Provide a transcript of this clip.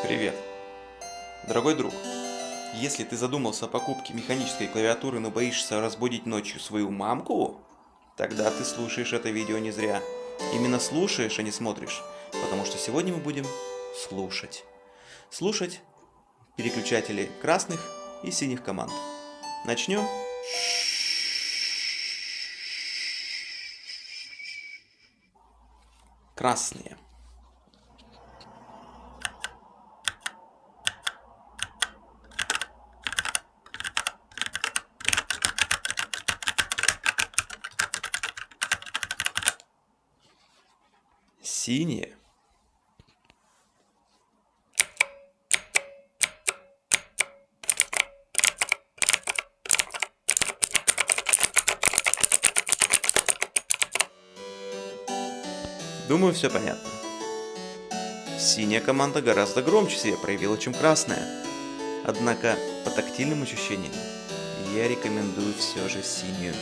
Привет. Дорогой друг, если ты задумался о покупке механической клавиатуры, но боишься разбудить ночью свою мамку, тогда ты слушаешь это видео не зря. Именно слушаешь, а не смотришь, потому что сегодня мы будем слушать. Слушать переключатели красных и синих команд. Начнем. Красные. Синие. Думаю, все понятно. Синяя команда гораздо громче себя проявила, чем красная. Однако, по тактильным ощущениям, я рекомендую все же синюю.